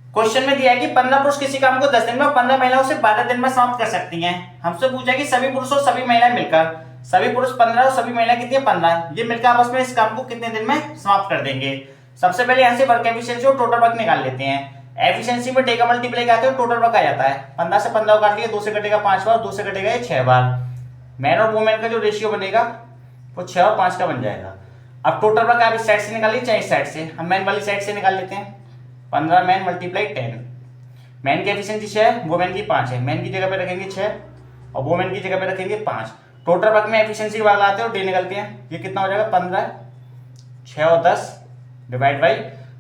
Question में दिया है कि 15 पुरुष किसी काम को 10 दिन में, 15 महिलाओं से 12 दिन में समाप्त कर सकती हैं। हमसे पूछा कि सभी पुरुष और सभी महिलाएं मिलकर, सभी पुरुष 15 और सभी महिलाएं कितनी 15, ये मिलकर आपस में इस काम को कितने दिन में समाप्त कर देंगे। सबसे पहले यहाँ से वर्क एफिशिएंसी और टोटल वर्क निकाल लेते हैं। एफिशिएंसी में डे का मल्टीप्लाई करते हैं, टोटल वर्क आ जाता है। 15 से 15 काट लिया, 2 से कटेगा 5 बार, 2 से कटेगा 6 बार। मैन और वुमेन का जो रेशियो बनेगा वो 6 और 5 का बन जाएगा। अब टोटल वर्क आप इस साइड से निकालिए चाहे इस साइड से, हम मैन वाली साइड से निकाल लेते हैं। 15 मैन मल्टीप्लाई 10, मैन की एफिशिएंसी 6, वुमेन की 5 है। मैन की जगह पे रखेंगे 6 और वुमेन की जगह पे रखेंगे 5। टोटल वर्क में एफिशिएंसी भाग लाते हैं और डे निकलते हैं। ये कितना हो जाएगा 15, 6 और 10 डिवाइड बाई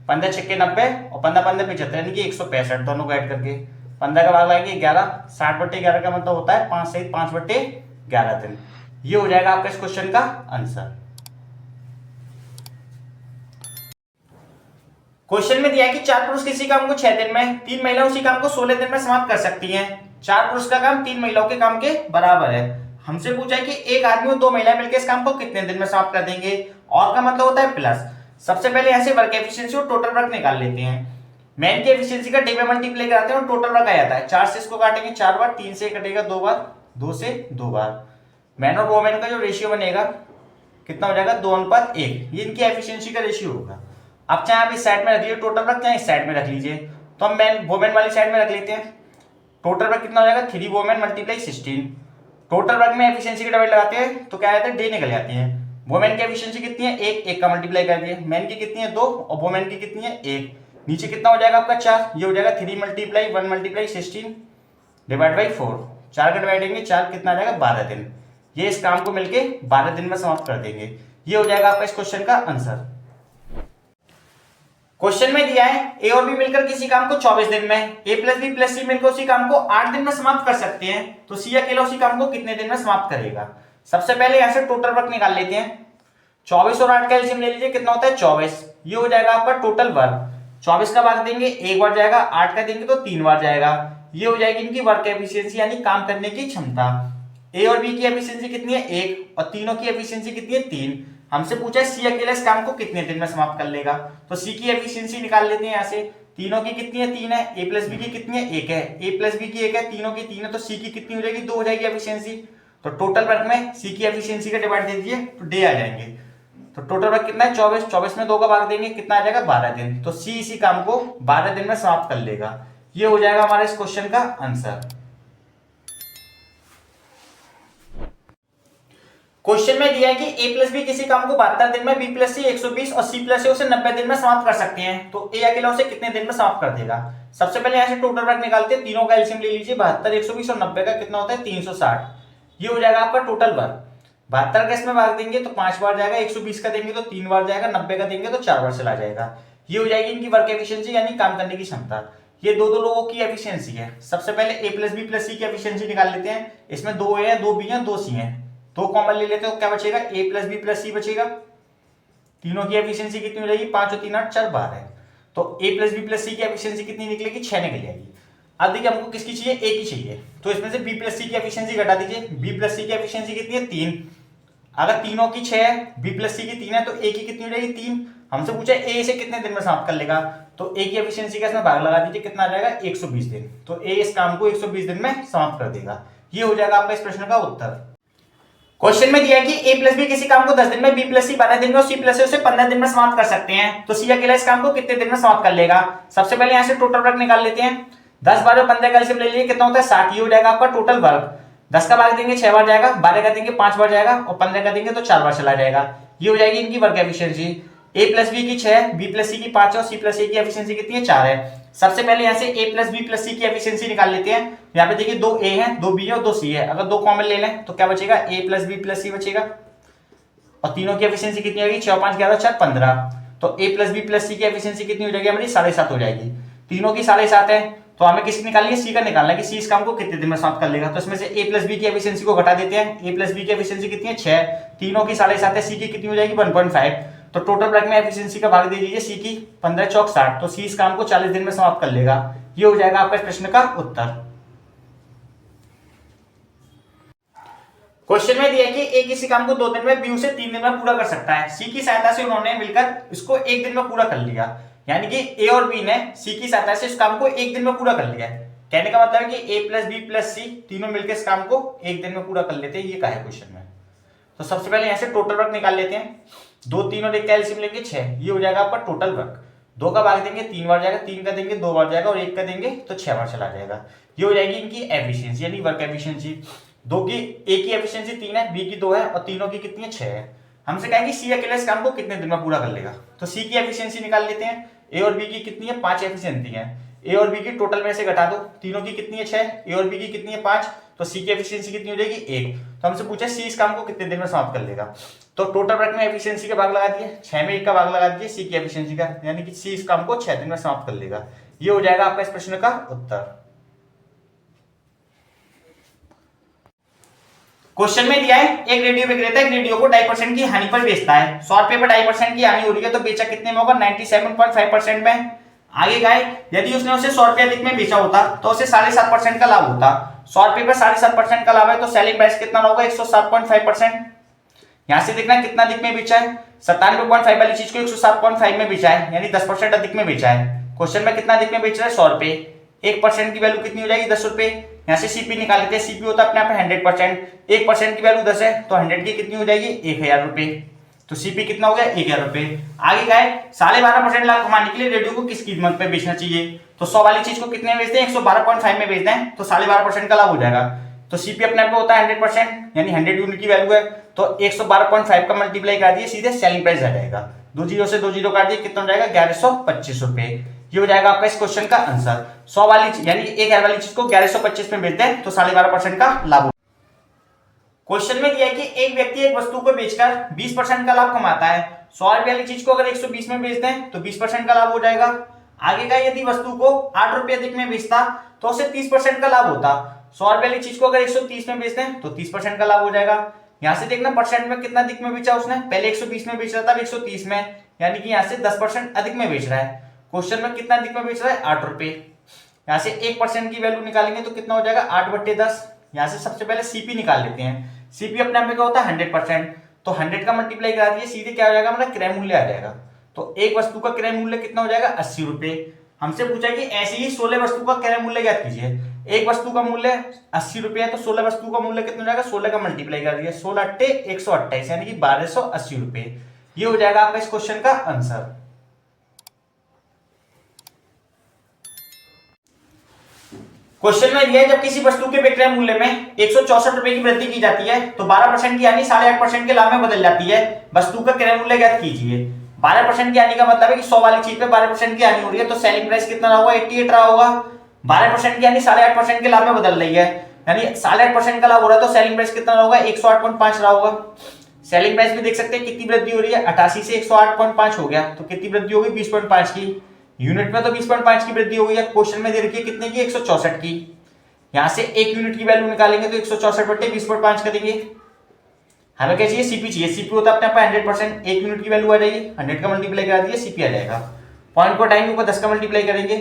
15 छक्के 90 और 15 15 75 यानी कि 165 दोनों को ऐड करके 15 का भाग लाएंगे 11, 60/11 का मतलब होता है 5 सहित 5/11 दिन। ये हो जाएगा आपका इस क्वेश्चन का आंसर। क्वेश्चन में दिया है कि 4 पुरुष किसी काम को 6 दिन में, 3 महिला उसी काम को 16 दिन में समाप्त कर सकती हैं। 4 पुरुष का काम 3 महिलाओं के काम के बराबर है। हमसे पूछा है कि एक आदमी और 2 महिलाएं मिलकर इस काम को कितने दिन में समाप्त कर देंगे। और का मतलब होता है प्लस। सबसे पहले यहाँ से वर्क एफिशिएंसी और टोटल वर्क निकाल लेते हैं। मैन की एफिशिएंसी का डे में मल्टीप्लाई कराते हैं और टोटल वर्क आ जाता है। 4 से इसको काटेंगे 4 बार, 3 से कटेगा 2 बार, 2 से 2 बार। मैन और वुमेन का जो रेशियो बनेगा कितना हो जाएगा 2:1। ये इनकी एफिशिएंसी का रेशियो होगा। अब चाहे आप इस साइड में रख लीजिए टोटल वर्क, चाहे इस साइड में रख लीजिए। तो हम मैन वुमेन वाली साइड में रख लेते हैं। टोटल वर्क कितना हो जाएगा 3 वुमेन मल्टीप्लाई 16। टोटल वर्क में एफिशिएंसी की डबल लगाते हैं तो क्या आता है डे निकल जाती है। वुमेन की एफिशिएंसी कितनी है 1, 1 का मल्टीप्लाई कर दिए। मैन की कितनी है 2 और वुमेन की कितनी है 1। नीचे कितना हो जाएगा आपका 4, ये हो जाएगा 3 मल्टीप्लाई 1 मल्टीप्लाई 16 डिवाइड बाई 4। 4 का डिवाइड देंगे 4 कितना आ जाएगा 12 दिन। ये इस काम को मिलके 12 दिन में समाप्त कर देंगे। ये हो जाएगा आपका इस क्वेश्चन का आंसर। क्वेश्चन में दिया है ए और बी मिलकर किसी काम को 24 दिन में, ए प्लस बी प्लस सी मिलकर उसी काम को 8 दिन में समाप्त कर सकते हैं। तो सी अकेला उसी काम को कितने दिन में समाप्त करेगा। सबसे पहले यहां से टोटल वर्क निकाल लेते हैं। 24 और 8 का एलसीएम ले लीजिए, कितना होता है 24। ये हो जाएगा आपका टोटल वर्क। 24 का भाग देंगे 1 बार जाएगा, 8 का देंगे तो 3 बार जाएगा। ये हो जाएगी इनकी वर्क एफिशिएंसी यानी काम करने की क्षमता। ए और बी की एफिशिएंसी कितनी है 1 और तीनों की एफिशिएंसी कितनी है 3। हमसे पूछा है सी अकेला इस काम को कितने दिन में समाप्त कर लेगा। तो सी की एफिशिएंसी निकाल लेते हैं। यहाँ से तीनों की कितनी है 3 है, ए प्लस बी की कितनी है 1 है, ए प्लस बी की 1 है, तीनों की 3 है, तो सी की कितनी हो जाएगी 2 हो जाएगी एफिशिएंसी। तो टोटल वर्क में सी की एफिशिएंसी का डिवाइड दे दीजिए तो डे आ जाएंगे। तो टोटल वर्क कितना है 24, 24 में 2 का भाग देंगे कितना आ जाएगा 12 दिन। तो सी इसी काम को 12 दिन में समाप्त कर लेगा। ये हो जाएगा हमारा इस क्वेश्चन का आंसर। क्वेश्चन में दिया है कि ए प्लस बी किसी काम को 72 दिन में, बी प्लस सी 120 और सी प्लस ए उसे 90 दिन में समाप्त कर सकते हैं। तो ए अकेला उसे कितने दिन में समाप्त कर देगा। सबसे पहले यहां से टोटल वर्क निकालते हैं। तीनों का एलसीएम ले लीजिए, 72, 120 और 90 का कितना होता है 360। ये हो जाएगा आपका टोटल वर्क। 72 का इसमें भाग देंगे तो 5 बार जाएगा, 120 का देंगे तो 3 बार जाएगा, 90 का देंगे तो 4 बार चला जाएगा। ये हो जाएगी इनकी वर्क एफिशिएंसी यानी काम करने की क्षमता। ये दो लोगों की एफिशिएंसी है। सबसे पहले ए प्लस बी प्लस सी की एफिशिएंसी निकाल लेते हैं। इसमें 2 ए है, 2 बी है, 2 सी है, 2 कॉमन ले लेते हो क्या बचेगा ए प्लस बी प्लस सी बचेगा। तीनों की एफिशिएंसी कितनी हो जाएगी 5 और 3 8 4 12 है। तो ए प्लस बी प्लस सी की एफिशिएंसी कितनी निकलेगी 6 निकल जाएगी। अब देखिए हमको किसकी चाहिए ए की चाहिए। तो इसमें से बी प्लस सी की एफिशिएंसी घटा दीजिए। बी प्लस सी की एफिशिएंसी कितनी है 3। अगर तीनों की 6 है, बी प्लस सी की 3 है, तो ए की कितनी हो जाएगी 3। हमसे पूछा है ए इसे कितने दिन में समाप्त कर लेगा। तो ए की एफिशिएंसी का इसमें भाग लगा दीजिए कितना आ जाएगा 120 दिन। तो ए इस काम को 120 दिन में समाप्त कर देगा। ये हो जाएगा आपका इस प्रश्न का उत्तर। क्वेश्चन में दिया है कि ए प्लस बी किसी काम को 10 दिन में, बी प्लस सी 12 दिन में और सी प्लस ए उसे 15 दिन में समाप्त कर सकते हैं। तो सी अकेला इस काम को कितने दिन में समाप्त कर लेगा। सबसे पहले यहां से टोटल वर्क निकाल लेते हैं। 10 12 15 का एलसीएम ले लीजिए कितना होता है 60। ये हो जाएगा आपका टोटल वर्क। 10 का भाग देंगे 6 बार जाएगा, 12 का देंगे 5 बार जाएगा और 15 का देंगे तो 4 बार चला जाएगा। ये हो जाएगी इनकी वर्क एफिशिएंसी। ए प्लस बी की 6, बी प्लस सी की 5 और सी प्लस ए की एफिशिएंसी कितनी है 4 है। सबसे पहले यहाँ से ए प्लस बी प्लस सी की एफिशिएंसी निकाल लेते हैं। यहाँ पे देखिए 2 ए है, 2 बी है और 2 सी है। अगर 2 कॉमन ले लें तो क्या बचेगा ए प्लस बी प्लस सी बचेगा। और तीनों की एफिशिएंसी कितनी होगी 6 5 11 4 15। तो ए प्लस बी प्लस सी की एफिशिएंसी कितनी हो जाएगी हमारी 7.5 हो जाएगी। तीनों की 7.5 है तो हमें किसकी निकालनी है सी का निकालना है कि सी इस काम को कितने दिन में समाप्त कर लेगा। तो इसमें से ए प्लस बी की एफिशिएंसी को घटा देते हैं। ए प्लस बी की एफिशिएंसी कितनी है 6, तीनों की 7.5 है, सी की कितनी हो जाएगी 1.5। तो टोटल वर्क में एफिशिएंसी का भाग दे दीजिए सी की 15 चौक 60। तो सी इस काम को 40 दिन में समाप्त कर लेगा। ये हो जाएगा आपका इस प्रश्न का उत्तर। क्वेश्चन में दिया है कि ए किसी काम को 2 दिन में, बी उसे 3 दिन में पूरा कर सकता है। सी की सहायता से उन्होंने मिलकर इसको 1 दिन में पूरा कर लिया। यानी कि ए और बी ने सी की सहायता से इस काम को एक दिन में पूरा कर लिया है। कहने का मतलब है कि ए प्लस बी प्लस सी तीनों मिलकर इस काम को एक दिन में पूरा कर लेते हैं, ये कहा है क्वेश्चन में। तो सबसे पहले यहां से टोटल वर्क निकाल लेते हैं। 2 3 और 1 का एलसीएम लेंगे 6, ये हो जाएगा आपका टोटल वर्क। 2 का भाग देंगे 3 बार जाएगा, 3 का देंगे 2 बार जाएगा और 1 का देंगे तो 6 बार चला जाएगा। ये हो जाएगी इनकी एफिशिएंसी यानी वर्क एफिशिएंसी। दो की ए की एफिशिएंसी 3 है, बी की 2 है और तीनों की कितनी है 6 है। हमसे कहेंगे सी अकेले इस काम को कितने दिन में पूरा कर लेगा, तो सी की एफिशिएंसी निकाल लेते हैं। ए और बी की कितनी है 5 एफिशिएंसी है, ए और बी की टोटल में से घटा दो, तीनों की कितनी है 6, ए और बी की कितनी है 5, तो सी की एफिशिएंसी कितनी हो जाएगी 1। तो हमसे पूछा सी इस काम को कितने दिन में समाप्त कर लेगा, तो टोटल वर्क में एफिशिएंसी का भाग लगा दिए, 6 में 1 का भाग लगा दिए सी की एफिशिएंसी का, यानी कि सी इस काम को 6 दिन में समाप्त कर लेगा। ये हो जाएगा आपका इस प्रश्न का उत्तर। क्वेश्चन में दिया है एक रेडियो विक्रेता एक रेडियो को 2.5% की हानि पर बेचता है। 100 रुपए पर 2.5% की हानि हो रही है तो बेचा कितने में होगा, 97.5% में। आगे का है यदि उसने उसे 100 रुपए अधिक में बेचा होता तो उसे 7.5% का लाभ होता। 100 रुपए पर 7.5% का लाभ है तो सेलिंग प्राइस कितना होगा 107.5%। यहां से देखना कितना अधिक में बेचा है, 97.5 वाली चीज को 107.5 में बेचा है यानी 10% अधिक में बेचा है। क्वेश्चन में कितना अधिक में बेच रहा है 100 रुपए, 1% की वैल्यू कितनी हो जाएगी 10 रुपए। यहाँ से सीपी निकाल लेते हैं, सीपी होता है अपने आप 100%, 1% की वैल्यू 10 है तो 100 की कितनी हो जाएगी 1000 रुपए, तो सीपी कितना हो गया 1000 रुपए। आगे का है 12.5% लाभ कमाने के लिए रेडियो को किस कीमत पे बेचना चाहिए, तो 100 वाली चीज को कितने में बेचते हैं 112.5 में बेचते हैं तो 12.5% का लाभ हो जाएगा। तो सीपी अपने आप में होता है 100% यानी 100 यूनिट की वैल्यू है तो 112.5 का मल्टीप्लाई कर दिए सीधे सेलिंग प्राइस आ जाएगा। 2 जीरो से 2 जीरो काट दिए कितना हो जाएगा 1125 रुपए। ये हो जाएगा आपका इस क्वेश्चन का आंसर। 100 वाली यानी 1000 वाली चीज को 1125 में बेचते हैं तो 12.5% का लाभ। क्वेश्चन में दिया है कि एक व्यक्ति एक वस्तु को बेचकर 20% का लाभ कमाता है। 100 रुपए वाली चीज को अगर 120 में बेचते हैं तो 20% का लाभ हो जाएगा। आगे का यदि वस्तु को 8 रुपए अधिक में बेचता तो उसे 30% का लाभ होता। 100 रुपए वाली चीज को अगर 130 में बेचते हैं तो 30% का लाभ हो जाएगा। यहां से देखना परसेंट में कितना अधिक में बेचा उसने, पहले 120 में बेच रहा था अब 130 में, यानी कि यहां से 10% अधिक में बेच रहा है। क्वेश्चन में कितना अधिक में बेच रहा है 8 रुपए। यहां से 1% की वैल्यू निकालेंगे तो कितना हो जाएगा 8/10। यहां से सबसे पहले सीपी निकाल लेते हैं। सीपी अपने आप में क्या होता है 100%, तो 100 का मल्टीप्लाई करा दिए सीधे क्या हो जाएगा हमारा क्रय मूल्य आ जाएगा। तो एक वस्तु का क्रय मूल्य कितना हो जाएगा 80 रुपए। हमसे पूछा कि ऐसे ही 16 वस्तु का क्रय मूल्य ज्ञात कीजिए। एक वस्तु का मूल्य 80 रुपए है तो 16 वस्तु का मूल्य कितना हो जाएगा 16 का मल्टीप्लाई कर दिया 16 8 128 यानी कि 1280 रुपए। ये हो जाएगा आपका इस क्वेश्चन का आंसर। क्वेश्चन में दिया है जब किसी वस्तु के विक्रय मूल्य में 164 रुपए की वृद्धि की जाती है तो 12% की हानि 8.5% के लाभ में बदल जाती है। वस्तु का क्रय मूल्य ज्ञात कीजिए। 12% की हानि का मतलब है कि 100 वाली चीज पे 12% की हानि हो रही है तो सेलिंग प्राइस कितना रहा होगा 88 रहा होगा। 12% की हानि 8.5% के लाभ में बदल रही है यानी 8.5% का लाभ हो रहा है तो सेलिंग प्राइस कितना होगा 108.5 रहा होगा। सेलिंग प्राइस में देख सकते हैं कितनी वृद्धि हो रही है 88 से 108.5 हो गया तो कितनी वृद्धि होगी 20.5 की। यूनिट में तो 20.5 की वृद्धि हो गई है। क्वेश्चन में दे रखी है कितने की 164 की। यहां से 1 यूनिट की वैल्यू निकालेंगे तो 164/20.5 का देंगे। हमें क्या चाहिए सीपी चाहिए। सीपी होता है अपने आप 100%, 1 यूनिट की वैल्यू आ जाएगी 100 का मल्टीप्लाई करा दिए सीपी आ जाएगा। पॉइंट को टाइम के ऊपर 10 का मल्टीप्लाई करेंगे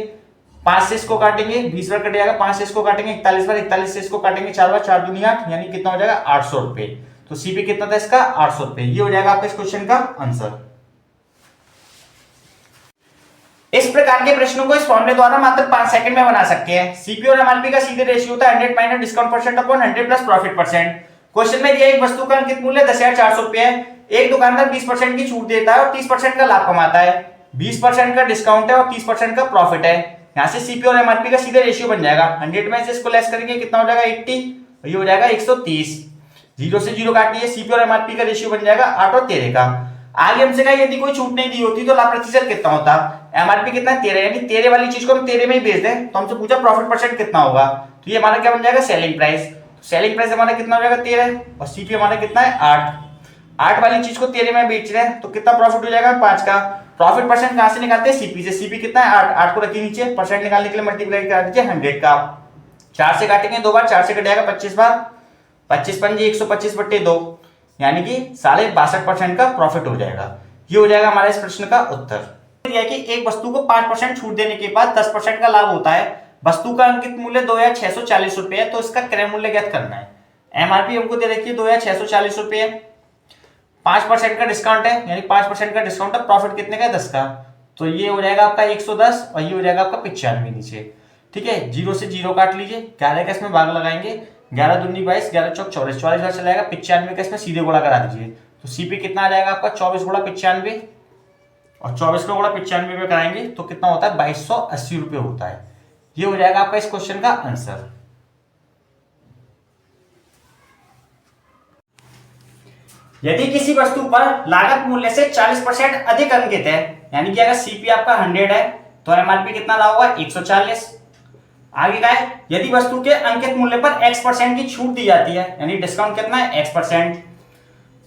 5 से इसको काटेंगे 20 बार कट जाएगा 5 से इसको काटेंगे 41 बार 41 से इसको काटेंगे 4 बार 4 दूनी 8 यानी कितना हो जाएगा 800 रुपए। तो सीपी कितना था इसका 800 रुपए। ये हो जाएगा आपका इस क्वेश्चन का आंसर। इस प्रकार के प्रश्नों को इस फॉर्मूले द्वारा मात्र 5 सेकंड में बना सकते हैं। सीपी और एमआरपी का सीधे रेशियो होता है 100 minus discount percent upon 100 plus profit percent. Question में दिया एक वस्तु का अंकित मूल्य 10,400 रुपए है। एक दुकानदार 20% की छूट देता है और 30% का लाभ कमाता है। 20% का डिस्काउंट है और 30% का प्रॉफिट है। यहाँ से सीपी और एमआरपी का सीधे रेशियो बन जाएगा 100 में से इसको लेस करेंगे कितना हो जाएगा 80, ये हो जाएगा 130। 0 से 0 काट लिए सीपी और एमआरपी का रेशियो बन जाएगा 8 और 13 का। आगे हमसे कहा यदि कोई छूट नहीं दी होती तो लाभ प्रतिशत कितना होता। एमआरपी कितना 13 यानी 13 वाली चीज को हम 13 में ही बेच दें तो हमसे पूछा प्रॉफिट परसेंट कितना होगा तो ये हमारा क्या बन जाएगा सेलिंग प्राइस। सेलिंग प्राइस हमारा कितना हो जाएगा 13 और सीपी हमारा कितना है 8 वाली चीज को 13 में बेच रहे हैं तो कितना प्रॉफिट हो जाएगा 5 का। प्रॉफिट परसेंट कहां से निकालते हैं सीपी से। सीपी कितना है 8 को रखिए नीचे, परसेंट निकालने के लिए मल्टीप्लाई कर दीजिए 100 का। 4 से काटेंगे 2 बार 4 से कटेगा 25 बार 25 पंजे 125/2 यानी कि 62.5% का प्रॉफिट हो जाएगा। ये हो जाएगा हमारा इस प्रश्न का उत्तर। कि एक वस्तु को 5% छूट देने के बाद 10% का लाभ होता है। वस्तु का अंकित मूल्य 2,640 रुपए है तो इसका क्रय मूल्य ज्ञात करना है। एमआरपी हमको दे रखी है 2,640 रुपए है। 5% का डिस्काउंट है यानी 5% का डिस्काउंट है, प्रॉफिट कितने का है 10 का। तो ये हो जाएगा आपका 110 और ये हो जाएगा आपका 95 नीचे। ठीक है, 0 से 0 काट लीजिए, 11 का इसमें भाग लगाएंगे, 11 दूनी 22, 11 चौक 44, 44 बार चला जाएगा, 95 का इसमें सीधे गुणा करा दीजिए। तो सीपी कितना आ जाएगा आपका 24 गुणा 95, और 24 का गुणा 95 में कराएंगे तो कितना होता है 2280 रुपये होता है। ये हो जाएगा आपका इस क्वेश्चन का आंसर। यदि किसी वस्तु पर लागत मूल्य से 40% अधिक अंकित है, यानी कि अगर सीपी आपका 100 है तो एमआरपी कितना ला होगा 140। आगे का है, यदि वस्तु के अंकित मूल्य पर x% की छूट दी जाती है, यानी डिस्काउंट कितना है x%,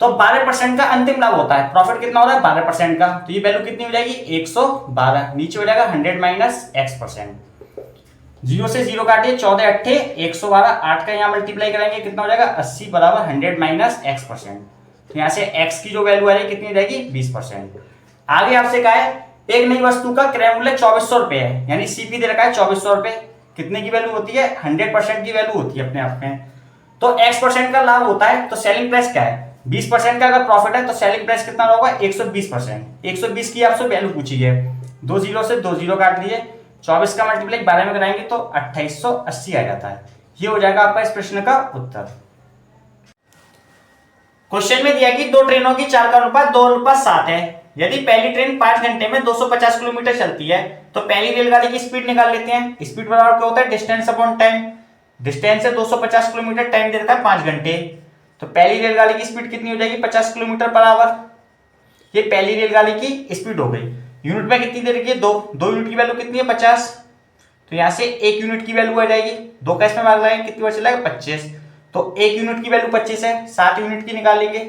तो 12% का अंतिम लाभ होता है। प्रॉफिट कितना हो रहा है 12% का, तो ये वैल्यू कितनी हो जाएगी 112, नीचे हो जाएगा 100 माइनस x%। 0 से 0 काटिए, 14 अट्ठे 112, 8 का यहाँ मल्टीप्लाई कराएंगे कितना हो जाएगा 80 बराबर 100 माइनस x%। तो यहाँ से x की जो वैल्यू आ रही कितनी रहेगी 20%। आगे आपसे कहा है एक नई वस्तु का क्रय मूल्य 2400 रुपए है, यानी सीपी दे रखा है 2400 रुपए। कितने की वैल्यू होती है 100% की वैल्यू होती है अपने आप में। तो x% का लाभ होता है, तो सेलिंग प्राइस क्या है 20% का अगर प्रॉफिट है तो सेलिंग प्राइस कितना होगा 120%। 120 की आपसे वैल्यू पूछी है, 2 0 से 2 0 काट दिए, 24 का मल्टीप्लाई 12 में कराएंगे तो 2880 आ जाता है। ये हो जाएगा आपका इस प्रश्न का उत्तर। क्वेश्चन में दिया कि दो ट्रेनों की चाल का अनुपात 2:7 है। यदि पहली ट्रेन 5 घंटे में 250 किलोमीटर चलती है तो पहली रेलगाड़ी की स्पीड निकाल लेते हैं। स्पीड बराबर क्या होता है डिस्टेंस अपॉन टाइम। डिस्टेंस है 250 किलोमीटर, टाइम दे रखा है 5 घंटे, तो पहली रेलगाड़ी की स्पीड कितनी हो जाएगी 50 किलोमीटर पर आवर। ये पहली रेलगाड़ी की स्पीड हो गई। यूनिट में कितनी दे रखी है 2 यूनिट की वैल्यू कितनी है 50, तो यहां से 1 यूनिट की वैल्यू आ जाएगी, 2 का इसमें भाग लगाएंगे कितनी बार चलेगा 25, तो 1 यूनिट की वैल्यू 25 है, 7 यूनिट की निकालेंगे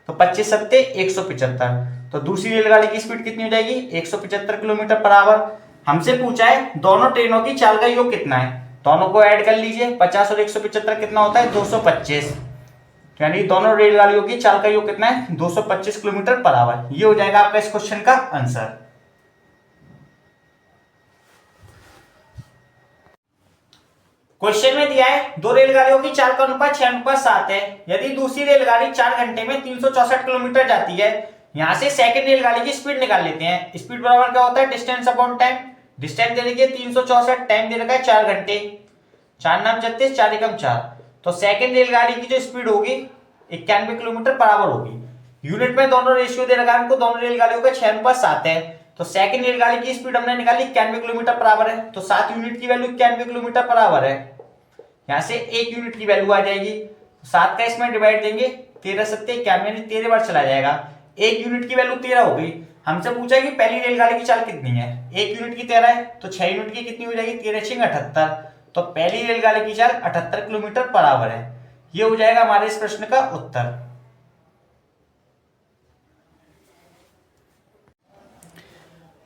तो 25 सत्ते 175। तो दूसरी रेलगाड़ी की स्पीड कितनी हो जाएगी 175 किलोमीटर पर आवर। हमसे पूछा है दोनों ट्रेनों की चाल का योग कितना है, दोनों को ऐड कर लीजिए, 50 और 175 कितना होता है 225, यानी दोनों रेलगाड़ियों की चाल का योग कितना है 225 किलोमीटर पर आवर। ये हो जाएगा आपका इस क्वेश्चन का आंसर। क्वेश्चन में दिया है दो रेलगाड़ियों की चाल का अनुपात 6:7 है। यदि दूसरी रेलगाड़ी 4 घंटे में 364 किलोमीटर जाती है, यहां से सेकंड रेलगाड़ी की स्पीड निकाल लेते हैं। स्पीड बराबर क्या होता है डिस्टेंस अपॉन टाइम। डिस्टेंस दे रखी है 364, टाइम दे रखा है 4 घंटे, 4 9 36, 4 एकम 4, तो सेकंड रेलगाड़ी की जो स्पीड होगी 91 किलोमीटर पर आवर होगी। यूनिट में दोनों रेशियो दे रखा है हमको, दोनों रेलगाड़ियों का 6:7 है, तो सेकंड रेलगाड़ी की स्पीड हमने निकाली 91 किलोमीटर पर आवर है, तो 7 यूनिट की वैल्यू 91 किलोमीटर पर आवर है। यहां से 1 यूनिट की वैल्यू आ जाएगी, 7 का इसमें डिवाइड देंगे 13 सत्ते 91, यानी 13 बार चला जाएगा, 1 यूनिट की वैल्यू 13 हो गई। हमसे पूछा कि पहली रेलगाड़ी की चाल कितनी है, 1 यूनिट की 13 है, तो 6 यूनिट की कितनी हो जाएगी 13 6 78, तो पहली रेलगाड़ी की चाल 78 किलोमीटर पर आवर है। ये हो जाएगा हमारे इस प्रश्न का उत्तर।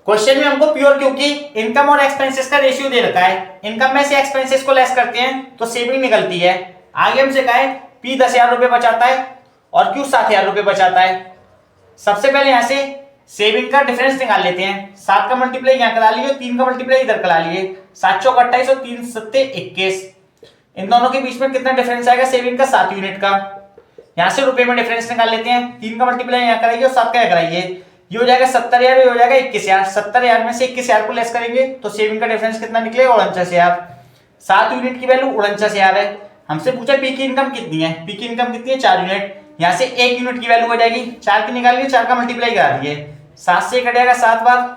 क्वेश्चन में हमको प्योर क्यू की इनकम और एक्सपेंसेस का रेशियो दे रखा है। इनकम में से एक्सपेंसेस को लेस करते हैं तो सेविंग निकलती है। आगे हमसे कहा है पी 10,000 रुपए बचाता है और क्यू 7,000 रुपए बचाता है। सबसे पहले यहां से सेविंग का डिफरेंस निकाल लेते हैं। 7 का मल्टीप्लाई यहां करा लिए, 3 का मल्टीप्लाई इधर करा लिए, 7 चौक 28 और 3 सत्ते 21। इन दोनों के बीच में कितना डिफरेंस आएगा सेविंग का 7 यूनिट का। यहां से रुपए में डिफरेंस निकाल लेते हैं। 3 का मल्टीप्लाई यहां कराइए और 7 का यहां कराइए, ये हो जाएगा 70,000, ये हो जाएगा 21,000। 70,000 में से 21,000 को लेस करेंगे तो सेविंग का डिफरेंस कितना निकलेगा 49,000। 7 यूनिट की वैल्यू 49,000 है। हमसे पूछा पी की इनकम कितनी है, पी की इनकम कितनी है 4 यूनिट। यहां से 1 यूनिट की वैल्यू हो जाएगी, 4 की निकालिए, 4 का मल्टीप्लाई करा दिए, 7 से कटेगा 7 बार,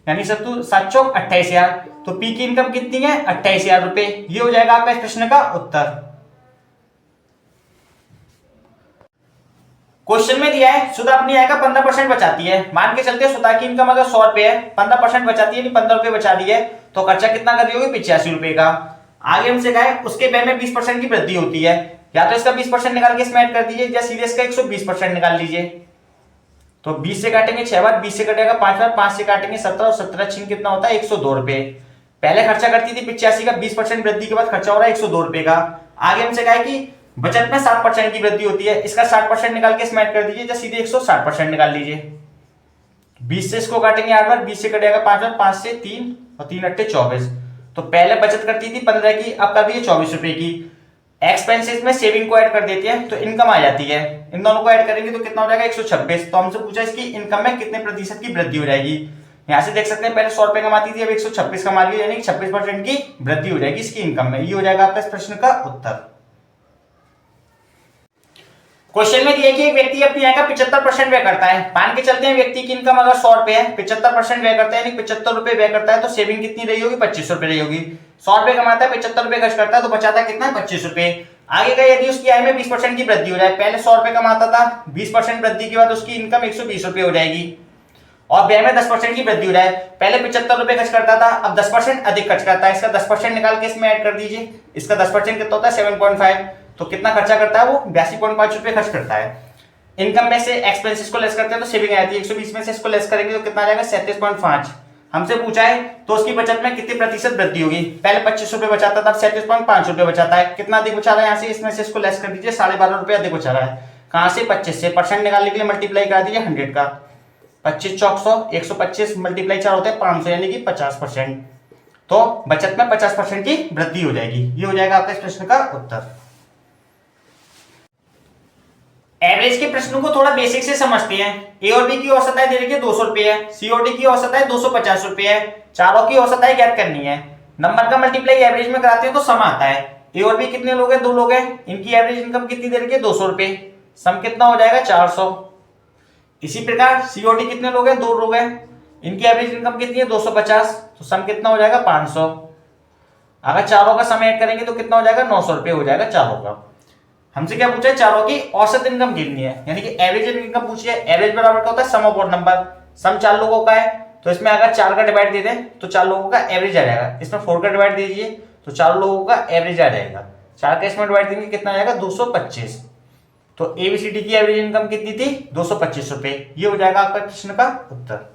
यानी 7 चौक 28,000, तो पी की इनकम कितनी है 28,000 रुपए। ये हो जाएगा आपका इस प्रश्न का उत्तर। क्वेश्चन में दिया है सुधा अपनी आय का 15% बचाती है। मान के चलते सुधा की इनकम अगर 100 रुपए है, 15% बचाती है, 15 रुपए बचा दिए, तो खर्चा कितना कर रही होगी 85 रुपए का। आगे हमसे कहा है उसके व्यय में 20% की वृद्धि होती है, या तो इसका 20% निकाल के इसमें ऐड कर दीजिए, या सीधे इसका 120% निकाल लीजिए। तो 20 से काटेंगे 6 बार, 20 से कटेगा 5 बार, 5 से काटेंगे 17 और 17 छिन कितना होता है 102 रुपए। पहले खर्चा करती थी 85 का, 20% वृद्धि के बाद खर्चा हो रहा है 102 रुपए का। आगे हमसे कहा है कि बचत में 60% की वृद्धि होती है, इसका 60% निकाल के इसमें ऐड कर दीजिए, या सीधे 160% निकाल लीजिए। 20 से इसको काटेंगे 8 बार, 20 से कटेगा 5 बार, 5 से 3 और 3 अट्ठे 24। तो पहले बचत करती थी 15 की, अब कर दी 24 रुपए की। एक्सपेंसेस में सेविंग को ऐड कर देते हैं तो इनकम आ जाती है। इन दोनों को ऐड करेंगे तो कितना हो जाएगा 126। तो हमसे पूछा इसकी इनकम में कितने प्रतिशत की वृद्धि हो जाएगी, यहाँ से देख सकते हैं पहले 100 रुपए कमाती थी, अब 126 कमा रही है, यानी कि 26% की वृद्धि हो जाएगी इसकी इनकम में। ये हो जाएगा आपका इस प्रश्न का उत्तर। क्वेश्चन में दिया कि एक व्यक्ति अपनी आय का 75% व्यय करता है। मान के चलते हैं व्यक्ति की इनकम अगर 100 रुपए है, 75% व्यय करता है यानी 75 रुपए व्यय करता है, तो सेविंग कितनी रही होगी? 25 रुपए रही होगी। 100 रुपए कमाता है, 75 रुपए खर्च करता है, तो बचाता है कितना? 25 रुपए। आगे का यदि उसकी आय में 20% की वृद्धि हो जाए, पहले 100 रुपए कमाता था, 20% वृद्धि के बाद उसकी इनकम 120 रुपए हो जाएगी, और व्यय में 10% की वृद्धि हो जाए, पहले 75 रुपए खर्च करता था, अब 10% अधिक खर्च करता है, इसका 10% निकाल के इसमें ऐड कर दीजिए। इसका 10% कितना होता है? 7.5। तो कितना खर्चा करता है वो? 82.5 रुपए खर्च करता है। इनकम में से एक्सपेंसेस को लेस करते हैं तो सेविंग आ जाती है, 120 में से इसको लेस करेंगे तो कितना आ जाएगा? 37.5। हमसे पूछा है तो उसकी बचत में कितनी प्रतिशत वृद्धि होगी? पहले 25 रुपए बचाता था, 37.5 रुपए बचाता है, कितना अधिक बचा रहा है? यहाँ से इसमें से इसको लेस कर दीजिए, 12.5 रुपए अधिक बचा रहा है। कहां से? 25 से। परसेंट निकालने के लिए मल्टीप्लाई करा दीजिए 100 का, 25 चौक 100, 125 मल्टीप्लाई 4 होते हैं 500, यानी कि 50%। तो बचत में 50% की वृद्धि हो जाएगी। ये हो जाएगा आपका इस प्रश्न का उत्तर। एवरेज के प्रश्नों को थोड़ा बेसिक से समझते हैं। ए और बी की औसत आय दे रखी है 200 रुपए है, सी और डी की औसत आय 250 रुपए है, चारों की औसत आय ज्ञात करनी है। नंबर का मल्टीप्लाई एवरेज में कराते हैं तो सम आता है। ए और बी कितने लोग हैं? 2 लोग हैं, इनकी एवरेज इनकम कितनी दे रखी है? 200 रुपए, सम कितना हो जाएगा? 400। इसी प्रकार सी और डी कितने लोग हैं? 2 लोग हैं, इनकी एवरेज इनकम कितनी है? 250, तो सम कितना हो जाएगा? 500। अगर चारों का सम ऐड करेंगे तो कितना हो जाएगा? 900 रुपए हो जाएगा चारों का। हमसे क्या पूछा है? चारों की औसत इनकम गिननी है, यानी कि एवरेज इनकम पूछी है। एवरेज बराबर क्या होता है? सम ऑफ ऑड नंबर। सम 4 लोगों का है, तो इसमें अगर 4 का डिवाइड दे दें तो 4 लोगों का एवरेज आ जाएगा। इसमें 4 का डिवाइड दे दीजिए तो 4 लोगों का एवरेज आ जाएगा। 4 का इसमें डिवाइड देंगे कितना आएगा? 225। तो एबीसीडी की एवरेज इनकम कितनी थी? 225 रुपए। ये हो जाएगा आपका प्रश्न का उत्तर।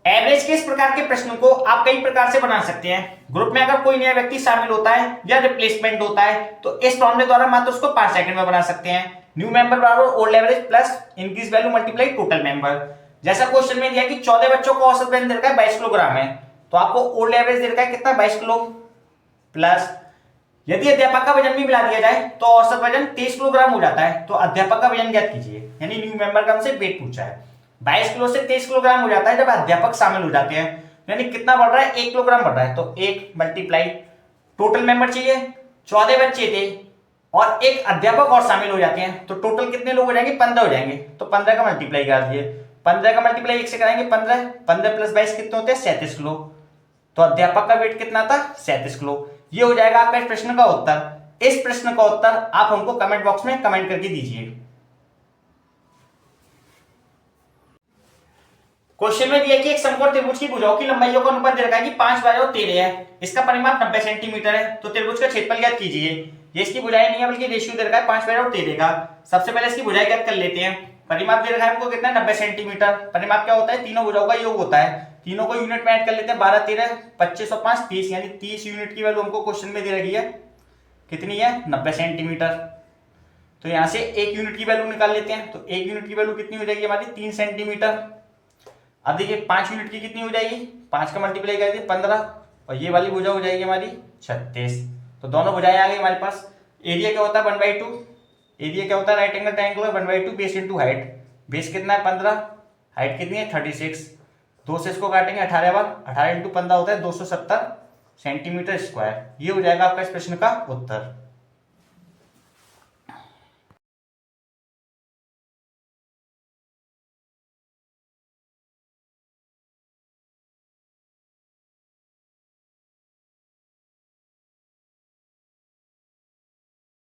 एवरेज के इस प्रकार के प्रश्न को आप कई प्रकार से बना सकते हैं। ग्रुप में अगर कोई नया व्यक्ति शामिल होता है या रिप्लेसमेंट होता है तो इस फॉर्मूले द्वारा मात्र उसको 5 सेकंड में बना सकते हैं। न्यू मेंबर बराबर old average plus increase value multiply total member. जैसा क्वेश्चन में दिया कि 14 बच्चों को औसत वजन दे रखा है 22 किलोग्राम है, तो आपको ओल्ड एवरेज दे रखा है कितना? 22 किलो, प्लस यदि अध्यापक का वजन भी मिला दिया जाए तो औसत वजन 23 किलोग्राम हो जाता है, तो अध्यापक का वजन ज्ञात कीजिए। यानी न्यू मेंबर का हमसे वेट पूछा है। 22 किलो से 23 किलोग्राम हो जाता है जब अध्यापक शामिल हो जाते हैं, यानी कितना बढ़ रहा है? 1 किलोग्राम बढ़ रहा है, तो 1 मल्टीप्लाई टोटल मेंबर चाहिए, 14 बच्चे थे और एक अध्यापक और शामिल हो जाते हैं, तो टोटल कितने लोग हो जाएंगे? 15 हो जाएंगे। तो 15 का मल्टीप्लाई कर दिए, 15 का मल्टीप्लाई 1 से कराएंगे 15, 15 प्लस 22 कितने होते हैं? 37 किलो। तो अध्यापक का वेट कितना था? 37 किलो। ये हो जाएगा आपका इस प्रश्न का उत्तर। इस प्रश्न का उत्तर आप हमको कमेंट बॉक्स में कमेंट करके दीजिए। क्वेश्चन में दिया कि एक समकोण त्रिभुज की भुजाओं की लंबाइयों का अनुपात दे रखा है कि 5 बाय और 13 है, इसका परिमाप 90 सेंटीमीटर है, तो त्रिभुज का क्षेत्रफल ज्ञात कीजिए। ये इसकी भुजाएं नहीं है बल्कि रेशियो दे रखा है 5 बाय और 13 का। सबसे पहले इसकी भुजाएं ज्ञात कर लेते हैं। परिमाप दे रखा है हमको कितना? 90 सेंटीमीटर। परिमाप क्या होता है? तीनों भुजाओं का योग होता है। तीनों को यूनिट में ऐड कर लेते हैं, 12 13 25 और 5 30, यानी 30 यूनिट की वैल्यू हमको क्वेश्चन में दे रखी है। कितनी है? 90 सेंटीमीटर। तो यहां से 1 यूनिट की वैल्यू निकाल लेते हैं, तो 1 यूनिट की वैल्यू कितनी हो जाएगी हमारी? 3 सेंटीमीटर। अब देखिए 5 यूनिट की कितनी हो जाएगी? 5 का मल्टीप्लाई कर दिए 15, और ये वाली भुजा हो जाएगी हमारी 36। तो दोनों भुजाएं आ गई हमारे पास। एरिया क्या होता है? 1/2। एरिया क्या होता है? Right angle triangle 1/2 base into height. Base कितना है? 15, हाइट कितनी है? 36। 2 से इसको काटेंगे 18 बार, 18 इंटू 15 होता है 270 सेंटीमीटर स्क्वायर। ये हो जाएगा आपका इस प्रश्न का उत्तर।